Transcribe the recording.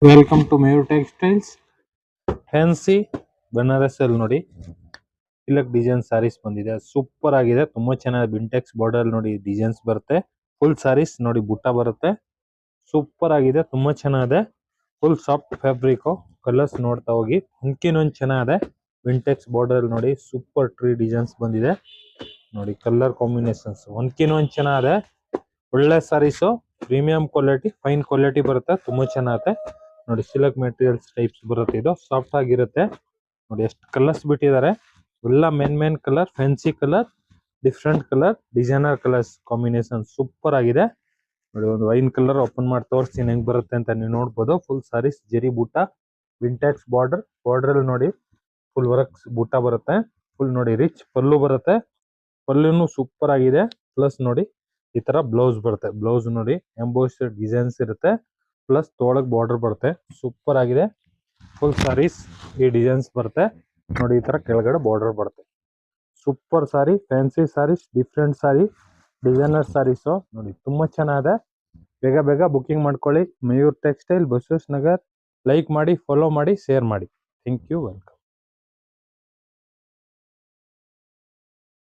Welcome to ಮೇರು textiles. Fancy Banaras ಅಲ್ಲಿ ನೋಡಿ ತಿಲಕ್ ಡಿಸೈನ್ ಸಾರೀಸ್ ಬಂದಿದೆ. ಸೂಪರ್ ಆಗಿದೆ, ತುಂಬಾ ಚೆನ್ನಾಗಿದೆ. ಬಿಂಟೆಕ್ಸ್ ಬಾರ್ಡರ್ ನೋಡಿ ಡಿಸೈನ್ಸ್ ಬರುತ್ತೆ. ಫುಲ್ ಸಾರೀಸ್ ನೋಡಿ ಬುಟ್ಟ ಬರುತ್ತೆ. ಸೂಪರ್ ಆಗಿದೆ, ತುಂಬಾ ಚೆನ್ನಾಗಿದೆ. Full soft fabric. ಕಲರ್ಸ್ ನೋಡ್ತಾ ಹೋಗಿ, ಒಂದ್ಕಿನೊಂದ್ ಚೆನ್ನಾಗಿದೆ. ವಿಂಟೆಕ್ಸ್ ಬಾರ್ಡರ್ ನೋಡಿ ಸೂಪರ್ ಟ್ರೀ ಡಿಸೈನ್ಸ್ ಬಂದಿದೆ. ನೋಡಿ ಕಲರ್ ಕಾಂಬಿನೇಷನ್ಸ್ ಒಂದ್ಕಿನೊಂದ್ ಚೆನ್ನಾಗಿದೆ. ಒಳ್ಳೆ ಸಾರೀಸು, ಪ್ರೀಮಿಯಂ ಕ್ವಾಲಿಟಿ, ಫೈನ್ ಕ್ವಾಲಿಟಿ ಬರುತ್ತೆ. ತುಂಬಾ ಚೆನ್ನಾಗಿದೆ ನೋಡಿ. ಸಿಲ್ಕ್ ಮೆಟೀರಿಯಲ್ಸ್ ಟೈಪ್ಸ್ ಬರುತ್ತೆ. ಇದು ಸಾಫ್ಟ್ ಆಗಿರುತ್ತೆ ನೋಡಿ. ಎಷ್ಟು ಕಲರ್ಸ್ ಬಿಟ್ಟಿದ್ದಾರೆ, ಎಲ್ಲ main colour, fancy colour, different colour, designer colours combination super ಆಗಿದೆ ನೋಡಿ. ಒಂದು ವೈನ್ ಕಲರ್ ಓಪನ್ ಮಾಡಿ ತೋರಿಸ್ತೀನಿ ಹೆಂಗ್ ಬರುತ್ತೆ ಅಂತ ನೀವು ನೋಡ್ಬೋದು. ಫುಲ್ ಸಾರೀಸ್ ಜರಿ ಬೂಟ, ವಿಂಟೆಕ್ಸ್ ಬಾರ್ಡರ್ ಅಲ್ಲಿ ನೋಡಿ ಫುಲ್ ವರ್ಕ್ ಬೂಟ ಬರುತ್ತೆ. ಫುಲ್ ನೋಡಿ ರಿಚ್ ಪಲ್ಲು ಬರುತ್ತೆ. ಪಲ್ಲುನು ಸೂಪರ್ ಆಗಿದೆ. ಪ್ಲಸ್ ನೋಡಿ ಈ ತರ ಬ್ಲೌಸ್ ಬರುತ್ತೆ. ಬ್ಲೌಸ್ ನೋಡಿ ಎಂಬೋಸ್ಡ್ ಡಿಸೈನ್ಸ್ ಇರುತ್ತೆ. ಪ್ಲಸ್ ತೋಳಕ್ ಬಾರ್ಡರ್ ಬರುತ್ತೆ. ಸೂಪರ್ ಆಗಿದೆ. ಫುಲ್ ಸಾರೀಸ್ ಈ ಡಿಸೈನ್ಸ್ ಬರುತ್ತೆ ನೋಡಿ. ಈ ತರ ಕೆಳಗಡೆ ಬಾರ್ಡರ್ ಬರುತ್ತೆ. Super sari, fancy saris, different sari, designer saris ನೋಡಿ. ತುಂಬಾ ಚೆನ್ನಾಗಿದೆ. ಬೇಗ ಬೇಗ ಬುಕಿಂಗ್ ಮಾಡ್ಕೊಳ್ಳಿ. ಮಯೂರ್ ಟೆಕ್ಸ್ಟೈಲ್, ಬಸವೇಶ್ವರ ನಗರ್. ಲೈಕ್ ಮಾಡಿ, ಫಾಲೋ ಮಾಡಿ, ಶೇರ್ ಮಾಡಿ. Thank you, welcome.